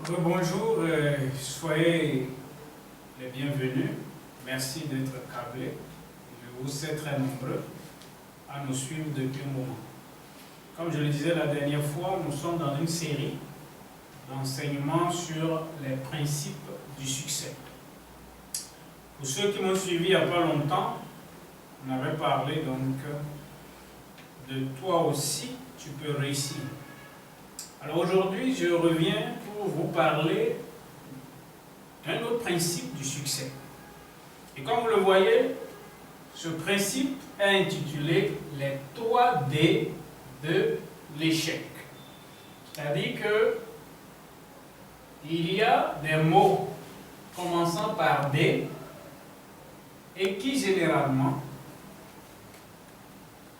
Bonjour, soyez les bienvenus. Merci d'être câblés. Je vous sais très nombreux à nous suivre depuis un moment. Comme je le disais la dernière fois, nous sommes dans une série d'enseignements sur les principes du succès. Pour ceux qui m'ont suivi il n'y a pas longtemps, on avait parlé donc de toi aussi, tu peux réussir. Alors aujourd'hui, je reviens pour vous parler d'un autre principe du succès. Et comme vous le voyez, ce principe est intitulé les 3D de l'échec. C'est-à-dire que il y a des mots commençant par D et qui généralement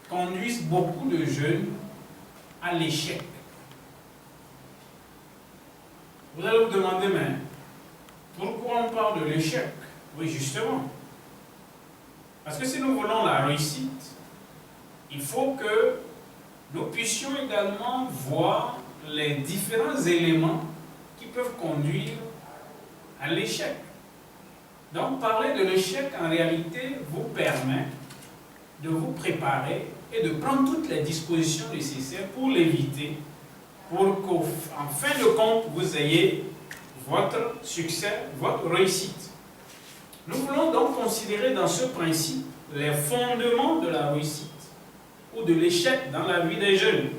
conduisent beaucoup de jeunes à l'échec. Vous allez vous demander, mais pourquoi on parle de l'échec? Oui, justement. Parce que si nous voulons la réussite, il faut que nous puissions également voir les différents éléments qui peuvent conduire à l'échec. Donc, parler de l'échec, en réalité, vous permet de vous préparer et de prendre toutes les dispositions nécessaires pour l'éviter, pour qu'en fin de compte, vous ayez votre succès, votre réussite. Nous voulons donc considérer dans ce principe les fondements de la réussite ou de l'échec dans la vie des jeunes.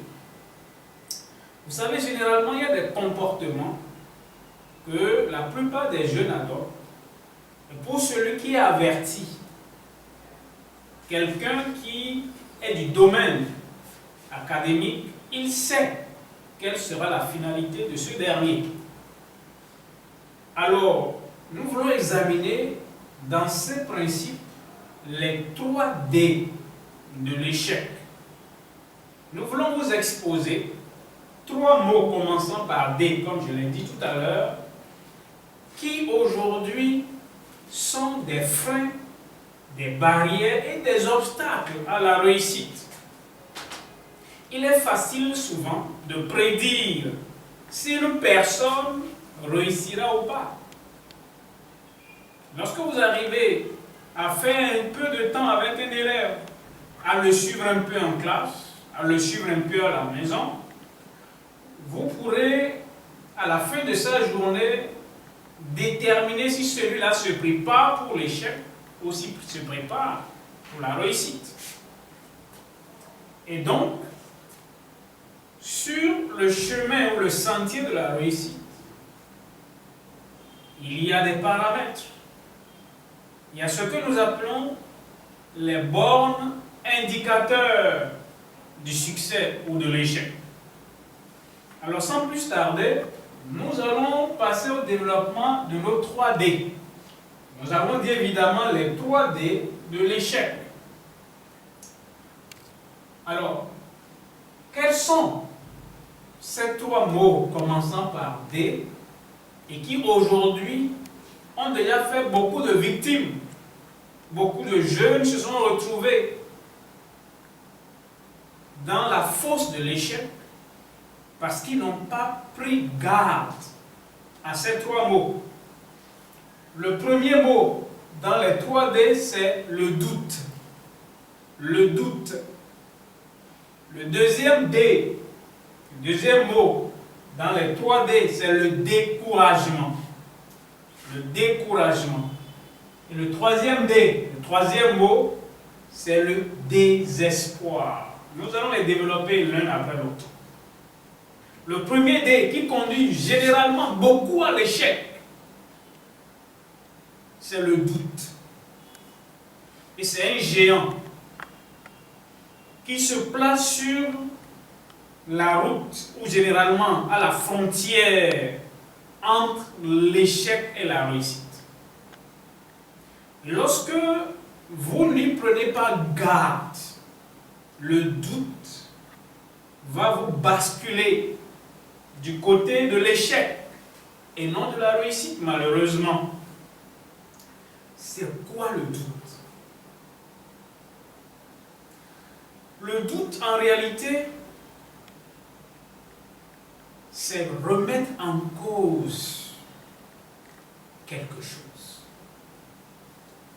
Vous savez, généralement, il y a des comportements que la plupart des jeunes adoptent. Et pour celui qui est averti, quelqu'un qui est du domaine académique, il sait quelle sera la finalité de ce dernier. Alors, nous voulons examiner dans ces principes les 3D de l'échec. Nous voulons vous exposer 3 mots commençant par D, comme je l'ai dit tout à l'heure, qui aujourd'hui sont des freins, des barrières et des obstacles à la réussite. Il est facile souvent de prédire si une personne réussira ou pas. Lorsque vous arrivez à faire un peu de temps avec un élève, à le suivre un peu en classe, à le suivre un peu à la maison, vous pourrez, à la fin de sa journée, déterminer si celui-là se prépare pour l'échec ou s'il se prépare pour la réussite. Et donc, sur le chemin ou le sentier de la réussite, il y a des paramètres. Il y a ce que nous appelons les bornes indicateurs du succès ou de l'échec. Alors sans plus tarder, nous allons passer au développement de nos 3D. Nous avons dit évidemment les 3D de l'échec. Alors, quels sont ces 3 mots commençant par D et qui aujourd'hui ont déjà fait beaucoup de victimes? Beaucoup de jeunes se sont retrouvés dans la fosse de l'échec parce qu'ils n'ont pas pris garde à ces 3 mots. Le premier mot dans les 3D, c'est le doute. Le doute. Le deuxième D, le deuxième mot dans les 3D, c'est le découragement. Le découragement. Et le troisième D, le troisième mot, c'est le désespoir. Nous allons les développer l'un après l'autre. Le premier D qui conduit généralement beaucoup à l'échec, c'est le doute. Et c'est un géant qui se place sur la route ou généralement à la frontière entre l'échec et la réussite. Lorsque vous n'y prenez pas garde, le doute va vous basculer du côté de l'échec et non de la réussite, malheureusement. C'est quoi le doute? Le doute, en réalité, c'est remettre en cause quelque chose.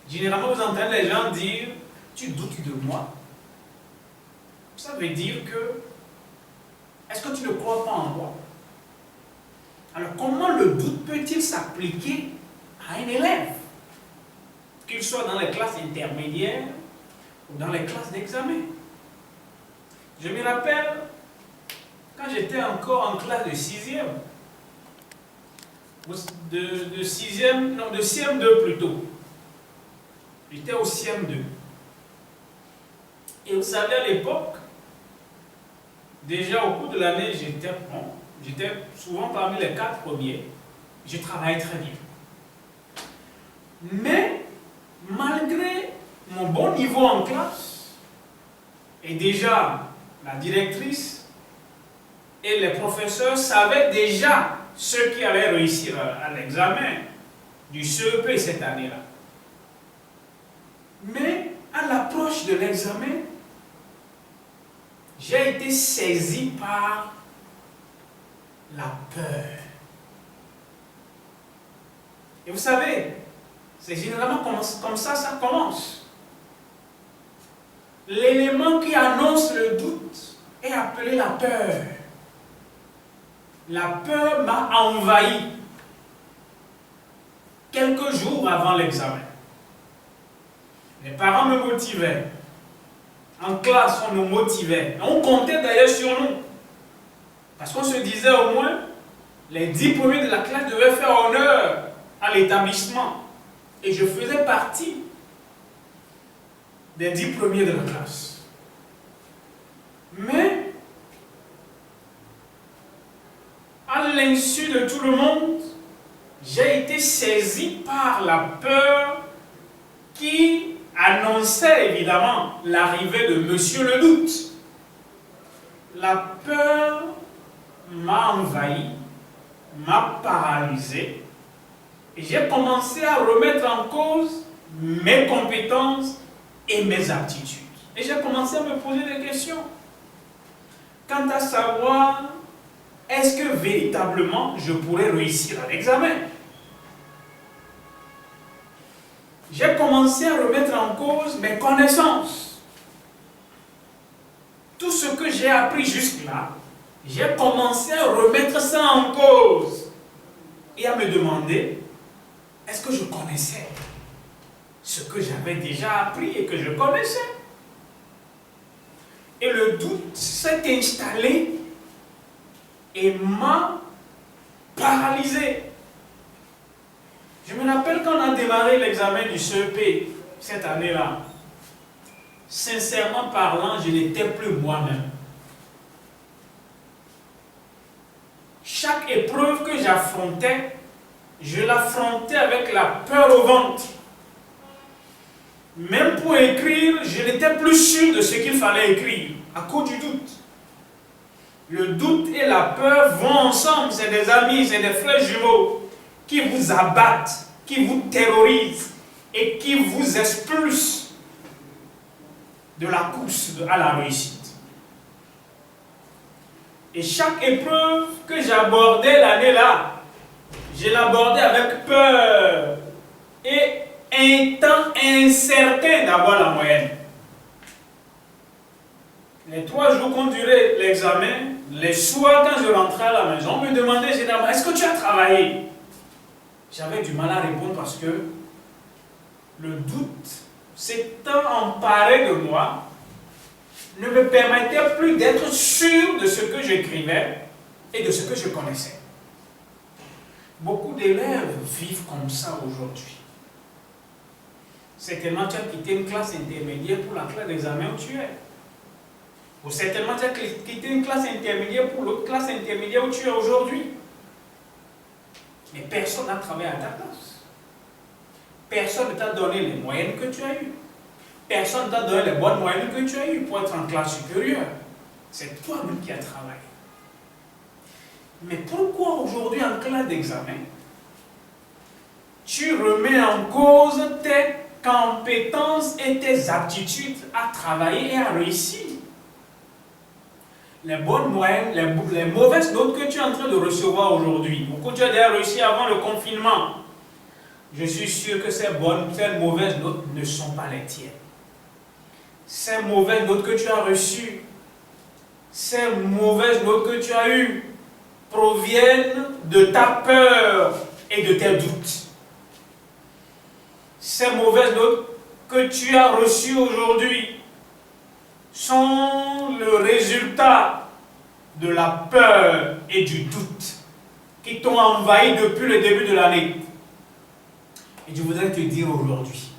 Généralement, vous entendez les gens dire, tu doutes de moi. Ça veut dire que, est-ce que tu ne crois pas en moi? Alors, comment le doute peut-il s'appliquer à un élève? Qu'il soit dans les classes intermédiaires ou dans les classes d'examen. Je me rappelle, quand j'étais encore en classe de 6e, de CM2 plutôt. J'étais au CM2. Et vous savez, à l'époque, déjà au cours de l'année, j'étais bon. J'étais souvent parmi les 4 premiers. Je travaillais très bien. Mais, malgré mon bon niveau en classe, et déjà la directrice et les professeurs savaient déjà ceux qui allaient réussir à l'examen du CEP cette année-là. Mais, à l'approche de l'examen, j'ai été saisi par la peur. Et vous savez, c'est généralement comme ça commence. L'élément qui annonce le doute est appelé la peur. La peur m'a envahi quelques jours avant l'examen. Les parents me motivaient. En classe, on nous motivait. On comptait d'ailleurs sur nous. Parce qu'on se disait au moins, les 10 premiers de la classe devaient faire honneur à l'établissement. Et je faisais partie des 10 premiers de la classe. Mais, à l'insu de tout le monde, j'ai été saisi par la peur qui annonçait évidemment l'arrivée de Monsieur le Doute. La peur m'a envahi, m'a paralysé, et j'ai commencé à remettre en cause mes compétences et mes aptitudes. Et j'ai commencé à me poser des questions. Quant à savoir, est-ce que véritablement je pourrais réussir à l'examen? J'ai commencé à remettre en cause mes connaissances. Tout ce que j'ai appris jusque-là, j'ai commencé à remettre ça en cause et à me demander, est-ce que je connaissais ce que j'avais déjà appris et que je connaissais? Et le doute s'est installé et m'a paralysé. Je me rappelle quand on a démarré l'examen du CEP cette année-là. Sincèrement parlant, je n'étais plus moi-même. Chaque épreuve que j'affrontais, je l'affrontais avec la peur au ventre. Même pour écrire, je n'étais plus sûr de ce qu'il fallait écrire, à cause du doute. Le doute et la peur vont ensemble, c'est des amis, c'est des frères jumeaux qui vous abattent, qui vous terrorisent et qui vous expulsent de la course à la réussite. Et chaque épreuve que j'abordais l'année-là, je l'abordais avec peur et étant incertain d'avoir la moyenne. Les 3 jours qu'on durait l'examen, les soirs quand je rentrais à la maison, on me demandait généralement, est-ce que tu as travaillé? J'avais du mal à répondre parce que le doute s'étant emparé de moi, ne me permettait plus d'être sûr de ce que j'écrivais et de ce que je connaissais. Beaucoup d'élèves vivent comme ça aujourd'hui. Certainement, tu as quitté une classe intermédiaire pour la classe d'examen où tu es. Ou certainement, tu as quitté une classe intermédiaire pour l'autre classe intermédiaire où tu es aujourd'hui. Mais personne n'a travaillé à ta place. Personne ne t'a donné les moyennes que tu as eues. Personne ne t'a donné les bonnes moyennes que tu as eues pour être en classe supérieure. C'est toi-même qui as travaillé. Mais pourquoi aujourd'hui en classe d'examen, tu remets en cause tes compétences et tes aptitudes à travailler et à réussir? les bonnes moyennes, les mauvaises notes que tu es en train de recevoir aujourd'hui, ou que tu as déjà reçues avant le confinement, je suis sûr que ces mauvaises notes ne sont pas les tiennes. Ces mauvaises notes que tu as reçues, ces mauvaises notes que tu as eues, proviennent de ta peur et de tes doutes. Ces mauvaises notes que tu as reçues aujourd'hui sont le résultat de la peur et du doute qui t'ont envahi depuis le début de l'année. Et je voudrais te dire aujourd'hui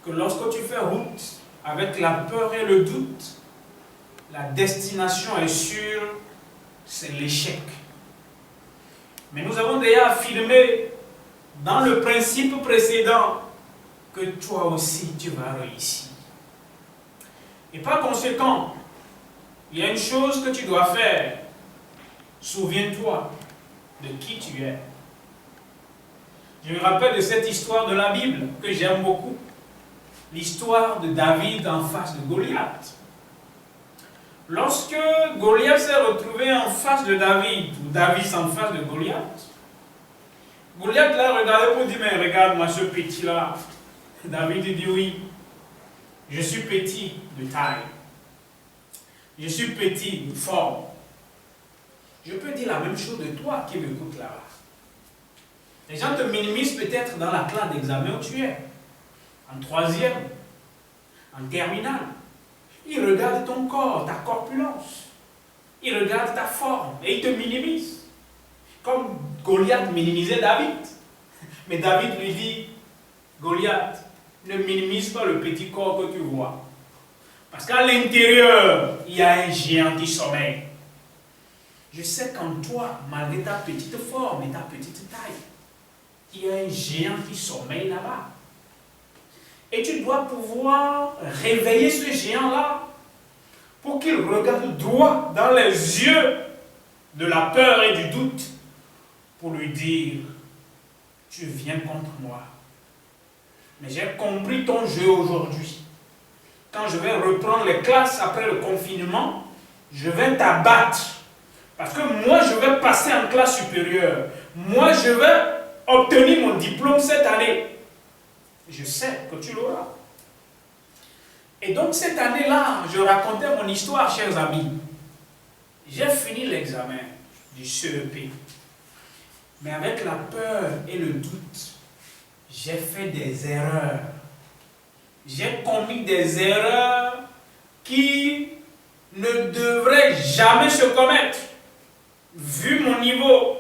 que lorsque tu fais route avec la peur et le doute, la destination est sûre, c'est l'échec. Mais nous avons déjà affirmé dans le principe précédent que toi aussi tu vas réussir. Et par conséquent, il y a une chose que tu dois faire. Souviens-toi de qui tu es. Je me rappelle de cette histoire de la Bible que j'aime beaucoup. L'histoire de David en face de Goliath. Lorsque Goliath s'est retrouvé en face de David, ou David en face de Goliath, Goliath l'a regardé pour dire, mais regarde-moi ce petit-là. David dit, oui, je suis petit de taille. Je suis petit de forme. Je peux dire la même chose de toi qui m'écoutes là-bas. Les gens te minimisent peut-être dans la classe d'examen où tu es, en troisième, en terminale. Ils regardent ton corps, ta corpulence. Ils regardent ta forme et ils te minimisent. Comme Goliath minimisait David. Mais David lui dit, Goliath, ne minimise pas le petit corps que tu vois. Parce qu'à l'intérieur, il y a un géant qui sommeille. Je sais qu'en toi, malgré ta petite forme et ta petite taille, il y a un géant qui sommeille là-bas. Et tu dois pouvoir réveiller ce géant-là pour qu'il regarde droit dans les yeux de la peur et du doute pour lui dire, tu viens contre moi. Mais j'ai compris ton jeu aujourd'hui. Quand je vais reprendre les classes après le confinement, je vais t'abattre. Parce que moi, je vais passer en classe supérieure. Moi, je vais obtenir mon diplôme cette année. Je sais que tu l'auras. Et donc, cette année-là, je racontais mon histoire, chers amis. J'ai fini l'examen du CEP. Mais avec la peur et le doute, j'ai fait des erreurs. J'ai commis des erreurs qui ne devraient jamais se commettre, vu mon niveau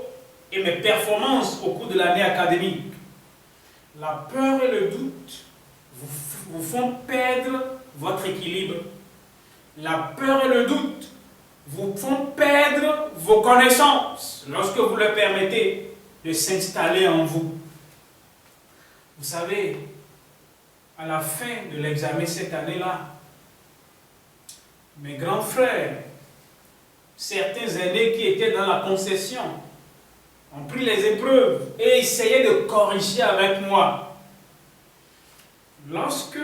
et mes performances au cours de l'année académique. La peur et le doute vous font perdre votre équilibre. La peur et le doute vous font perdre vos connaissances lorsque vous leur permettez de s'installer en vous. Vous savez, à la fin de l'examen cette année-là, mes grands frères, certains aînés qui étaient dans la concession, ont pris les épreuves et essayaient de corriger avec moi. Lorsque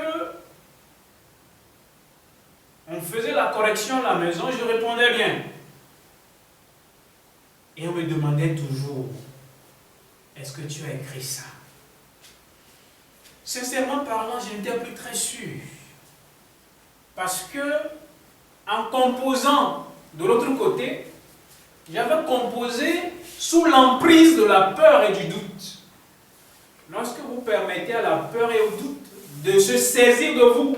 on faisait la correction à la maison, je répondais bien. Et on me demandait toujours, est-ce que tu as écrit ça? Sincèrement parlant, je n'étais plus très sûr. Parce que, en composant de l'autre côté, j'avais composé sous l'emprise de la peur et du doute. Lorsque vous permettez à la peur et au doute de se saisir de vous,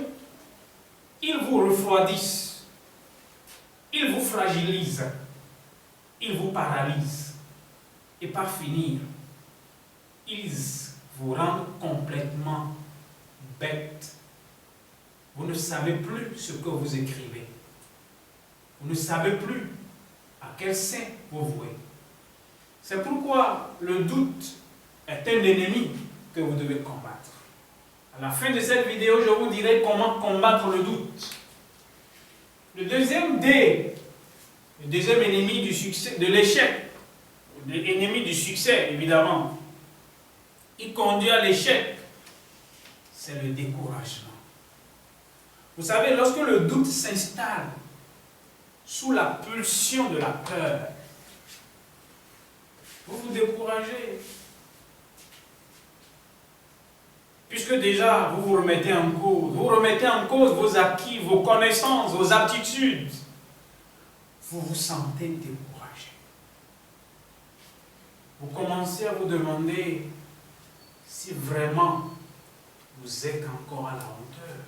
ils vous refroidissent, ils vous fragilisent, ils vous paralysent. Et par finir, ils vous rendent complètement bête. Vous ne savez plus ce que vous écrivez. Vous ne savez plus à quel sein vous vouez. C'est pourquoi le doute est un ennemi que vous devez combattre. À la fin de cette vidéo, je vous dirai comment combattre le doute. Le deuxième D, le deuxième ennemi du succès, de l'échec, l'ennemi du succès, évidemment, il conduit à l'échec, c'est le découragement. Vous savez, lorsque le doute s'installe sous la pulsion de la peur, vous vous découragez. Puisque déjà, vous vous remettez en cause. Vous remettez en cause vos acquis, vos connaissances, vos aptitudes. Vous vous sentez découragé. Vous commencez à vous demander si vraiment vous êtes encore à la hauteur.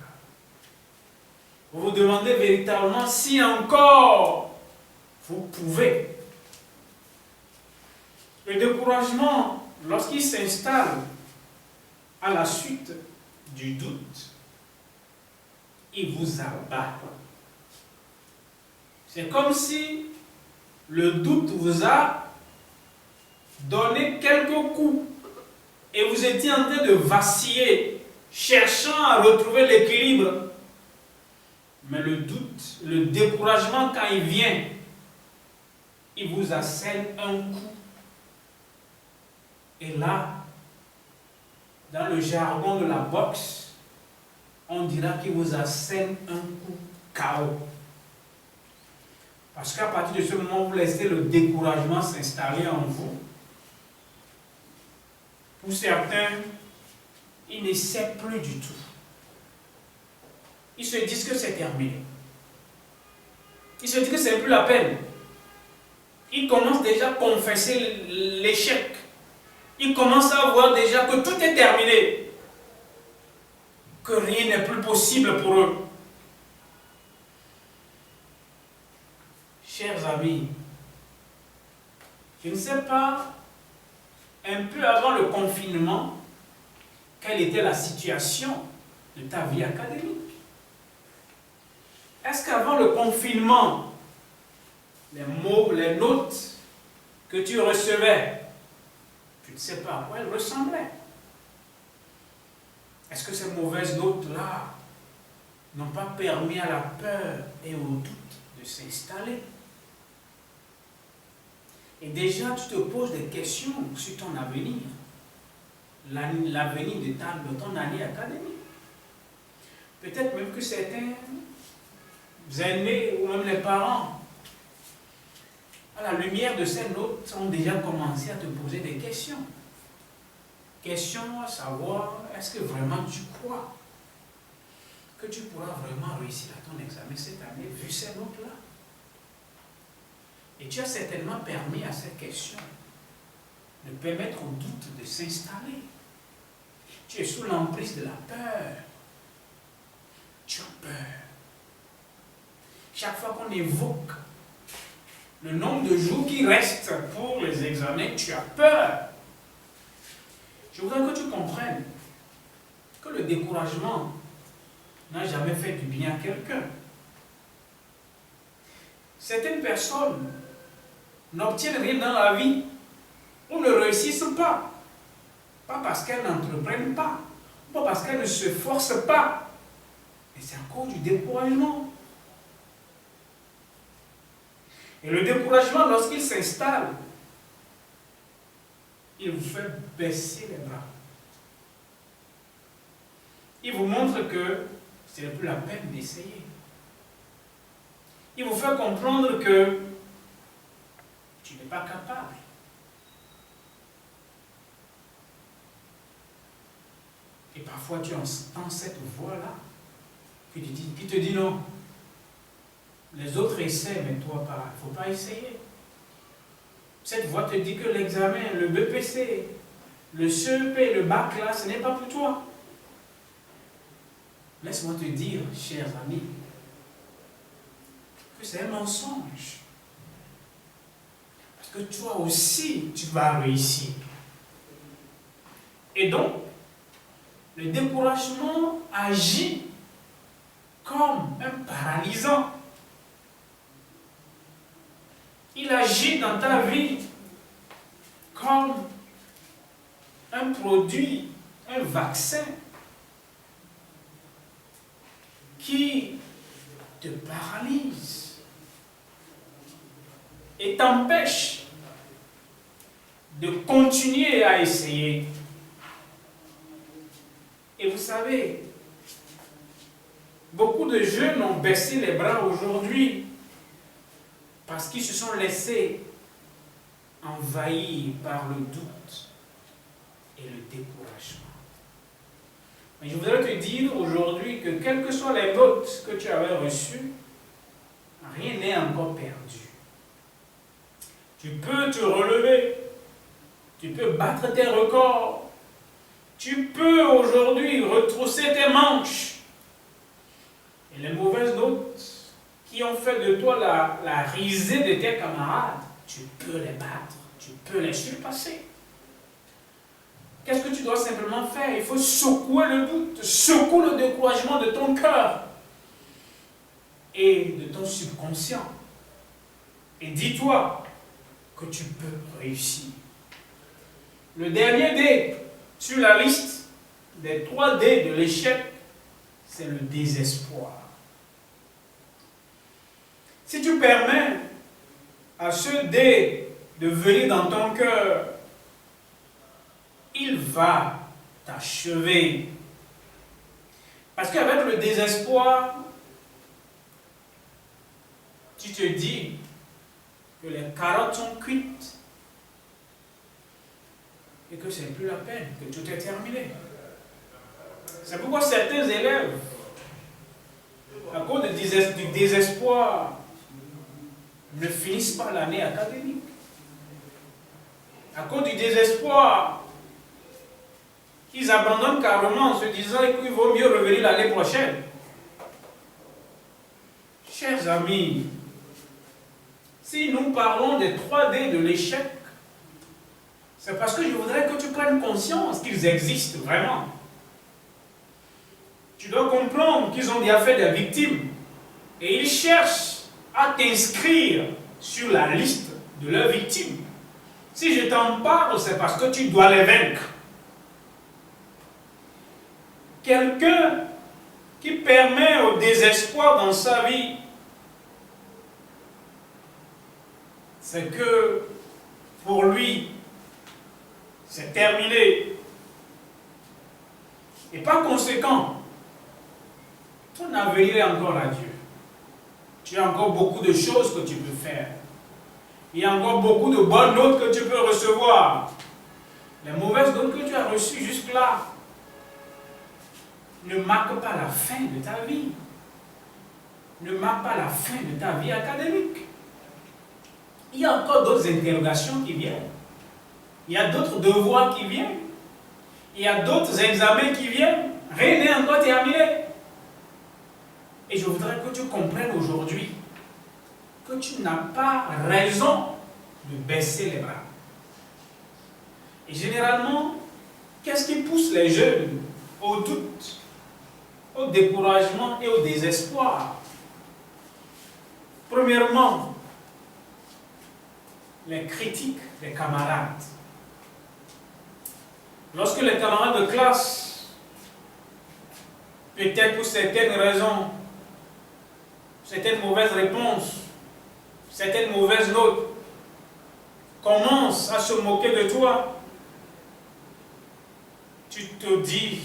Vous vous demandez véritablement si encore vous pouvez. Le découragement, lorsqu'il s'installe à la suite du doute, il vous abat. C'est comme si le doute vous a donné quelques coups et vous étiez en train de vaciller, cherchant à retrouver l'équilibre. Mais le doute, le découragement, quand il vient, il vous assène un coup. Et là, dans le jargon de la boxe, on dira qu'il vous assène un coup KO. Parce qu'à partir de ce moment, vous laissez le découragement s'installer en vous. Pour certains, ils n'essaient plus du tout. Ils se disent que c'est terminé. Ils se disent que c'est plus la peine. Ils commencent déjà à confesser l'échec. Ils commencent à voir déjà que tout est terminé. Que rien n'est plus possible pour eux. Chers amis, je ne sais pas, un peu avant le confinement, quelle était la situation de ta vie académique. Est-ce qu'avant le confinement, les mots, les notes que tu recevais, tu ne sais pas à quoi elles ressemblaient? Est-ce que ces mauvaises notes-là n'ont pas permis à la peur et au doute de s'installer? Et déjà, tu te poses des questions sur ton avenir, l'avenir de ton année académique. Peut-être même que certains aînés ou même les parents, à la lumière de ces notes, ont déjà commencé à te poser des questions. Questions à savoir, est-ce que vraiment tu crois que tu pourras vraiment réussir à ton examen cette année, vu ces notes-là? Et tu as certainement permis à cette question de permettre au doute de s'installer. Tu es sous l'emprise de la peur. Tu as peur. Chaque fois qu'on évoque le nombre de jours qui restent pour les examens, tu as peur. Je voudrais que tu comprennes que le découragement n'a jamais fait du bien à quelqu'un. Certaines personnes n'obtiennent rien dans la vie ou ne réussissent pas. Pas parce qu'elles n'entreprennent pas, pas parce qu'elles ne se forcent pas. Mais c'est à cause du découragement. Et le découragement, lorsqu'il s'installe, il vous fait baisser les bras. Il vous montre que ce n'est plus la peine d'essayer. Il vous fait comprendre que tu n'es pas capable. Et parfois tu entends cette voix-là qui te dit non. Les autres essaient, mais toi pas. Il ne faut pas essayer. Cette voix te dit que l'examen, le BPC, le CEP, le bac là, ce n'est pas pour toi. Laisse-moi te dire, chers amis, que c'est un mensonge. Parce que toi aussi, tu vas réussir. Et donc, le découragement agit comme un paralysant. Il agit dans ta vie comme un produit, un vaccin qui te paralyse et t'empêche de continuer à essayer. Et vous savez, beaucoup de jeunes ont baissé les bras aujourd'hui Parce qu'ils se sont laissés envahir par le doute et le découragement. Mais je voudrais te dire aujourd'hui que quelles que soient les notes que tu avais reçues, rien n'est encore perdu. Tu peux te relever, tu peux battre tes records, tu peux aujourd'hui retrousser tes manches. Et les mauvaises notes qui ont fait de toi la risée de tes camarades, tu peux les battre, tu peux les surpasser. Qu'est-ce que tu dois simplement faire? Il faut secouer le doute, secouer le découragement de ton cœur et de ton subconscient. Et dis-toi que tu peux réussir. Le dernier dé sur la liste des 3 dés de l'échec, c'est le désespoir. Si tu permets à ce dé de venir dans ton cœur, il va t'achever. Parce qu'avec le désespoir, tu te dis que les carottes sont cuites et que c'est plus la peine, que tout est terminé. C'est pourquoi certains élèves, à cause du désespoir, ne finissent pas l'année académique. À cause du désespoir, ils abandonnent carrément en se disant qu'il vaut mieux revenir l'année prochaine. Chers amis, si nous parlons des 3D de l'échec, c'est parce que je voudrais que tu prennes conscience qu'ils existent vraiment. Tu dois comprendre qu'ils ont déjà fait des victimes et ils cherchent à t'inscrire sur la liste de leurs victimes. Si je t'en parle, c'est parce que tu dois les vaincre. Quelqu'un qui permet au désespoir dans sa vie, c'est que pour lui, c'est terminé. Et par conséquent, ton avenir est encore à Dieu. Tu as encore beaucoup de choses que tu peux faire. Il y a encore beaucoup de bonnes notes que tu peux recevoir. Les mauvaises notes que tu as reçues jusque-là ne marquent pas la fin de ta vie. Ne marquent pas la fin de ta vie académique. Il y a encore d'autres interrogations qui viennent. Il y a d'autres devoirs qui viennent. Il y a d'autres examens qui viennent. Rien n'est encore terminé. Et je voudrais que tu comprennes aujourd'hui que tu n'as pas raison de baisser les bras. Et généralement, qu'est-ce qui pousse les jeunes au doute, au découragement et au désespoir? Premièrement, les critiques des camarades. Lorsque les camarades de classe, peut-être pour certaines raisons, certaines mauvaises réponses, certaines mauvaises notes, commencent à se moquer de toi, tu te dis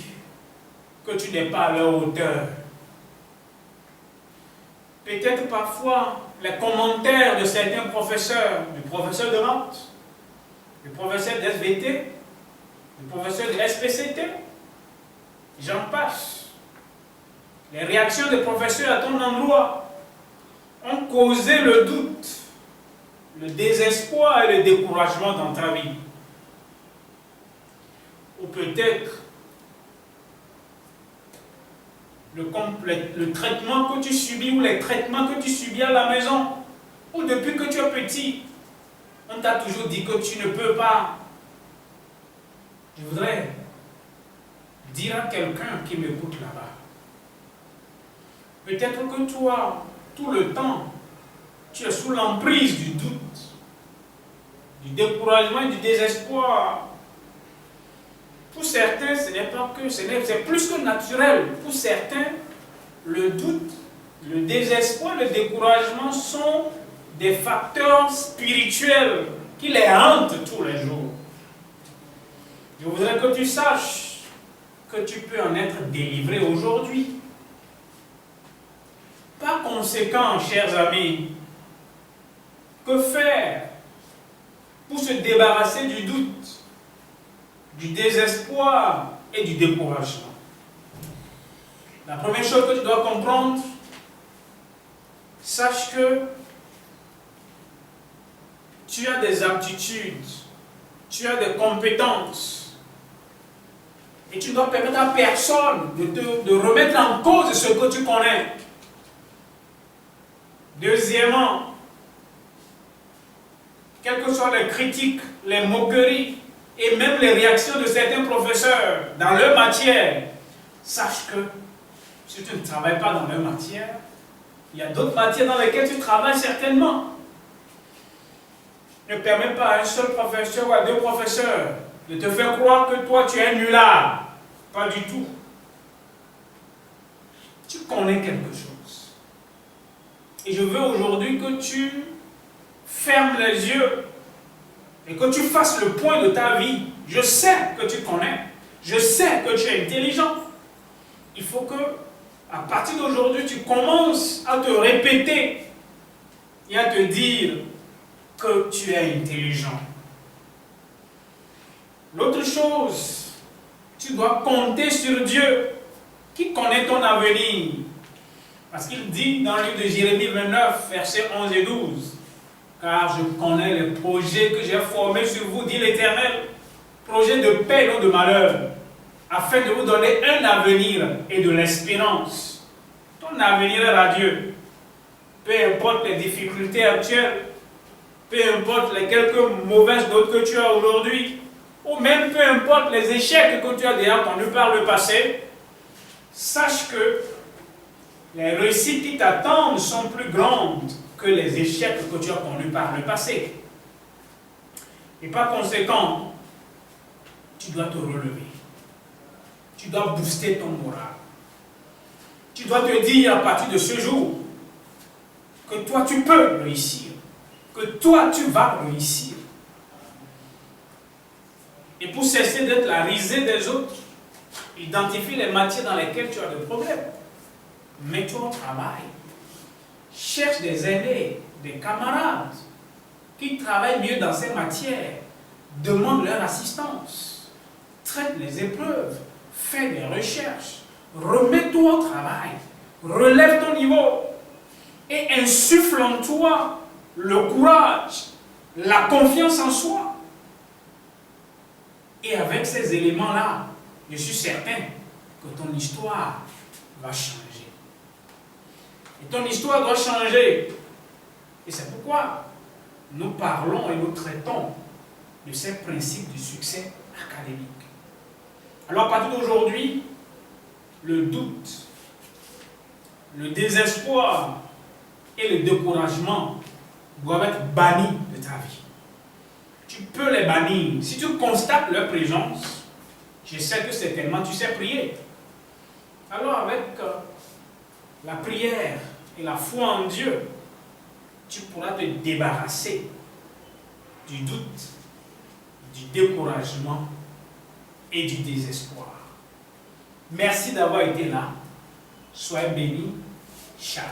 que tu n'es pas à leur hauteur. Peut-être parfois les commentaires de certains professeurs, du professeur de maths, du professeur d'SVT, du professeur de SPCT, j'en passe. Les réactions des professeurs à ton endroit ont causé le doute, le désespoir et le découragement dans ta vie. Ou peut-être le traitement que tu subis ou les traitements que tu subis à la maison, ou depuis que tu es petit, on t'a toujours dit que tu ne peux pas. Je voudrais dire à quelqu'un qui m'écoute là-bas, peut-être que toi, tout le temps, tu es sous l'emprise du doute, du découragement et du désespoir. Pour certains, ce n'est pas que, c'est plus que naturel. Pour certains, le doute, le désespoir, le découragement sont des facteurs spirituels qui les hantent tous les jours. Je voudrais que tu saches que tu peux en être délivré aujourd'hui. Par conséquent, chers amis, que faire pour se débarrasser du doute, du désespoir et du découragement? La première chose que tu dois comprendre, sache que tu as des aptitudes, tu as des compétences et tu ne dois permettre à personne de remettre en cause ce que tu connais. Deuxièmement, quelles que soient les critiques, les moqueries et même les réactions de certains professeurs dans leur matière, sache que si tu ne travailles pas dans leur matière, il y a d'autres matières dans lesquelles tu travailles certainement. Ne permets pas à un seul professeur ou à deux professeurs de te faire croire que toi tu es un nulard. Pas du tout. Tu connais quelque chose. Et je veux aujourd'hui que tu fermes les yeux et que tu fasses le point de ta vie. Je sais que tu connais. Je sais que tu es intelligent. Il faut que, à partir d'aujourd'hui, tu commences à te répéter et à te dire que tu es intelligent. L'autre chose, tu dois compter sur Dieu qui connaît ton avenir. Parce qu'il dit dans le livre de Jérémie 29, versets 11 et 12, « Car je connais les projets que j'ai formés sur vous, dit l'Éternel, projets de paix et non de malheur, afin de vous donner un avenir et de l'espérance. » Ton avenir est radieux. Peu importe les difficultés actuelles, peu importe les quelques mauvaises notes que tu as aujourd'hui, ou même peu importe les échecs que tu as déjà connus par le passé, sache que les réussites qui t'attendent sont plus grandes que les échecs que tu as connus par le passé. Et par conséquent, tu dois te relever. Tu dois booster ton moral. Tu dois te dire à partir de ce jour que toi tu peux réussir, que toi tu vas réussir. Et pour cesser d'être la risée des autres, identifie les matières dans lesquelles tu as des problèmes. Mets-toi au travail. Cherche des aînés, des camarades qui travaillent mieux dans ces matières. Demande leur assistance. Traite les épreuves. Fais des recherches. Remets-toi au travail. Relève ton niveau. Et insuffle en toi le courage, la confiance en soi. Et avec ces éléments-là, je suis certain que ton histoire va changer. Et ton histoire doit changer. Et c'est pourquoi nous parlons et nous traitons de ces principes du succès académique. Alors à partir d'aujourd'hui, le doute, le désespoir et le découragement doivent être bannis de ta vie. Tu peux les bannir. Si tu constates leur présence, je sais que certainement tu sais prier. Alors avec la prière et la foi en Dieu, tu pourras te débarrasser du doute, du découragement et du désespoir. Merci d'avoir été là. Sois béni. Ciao.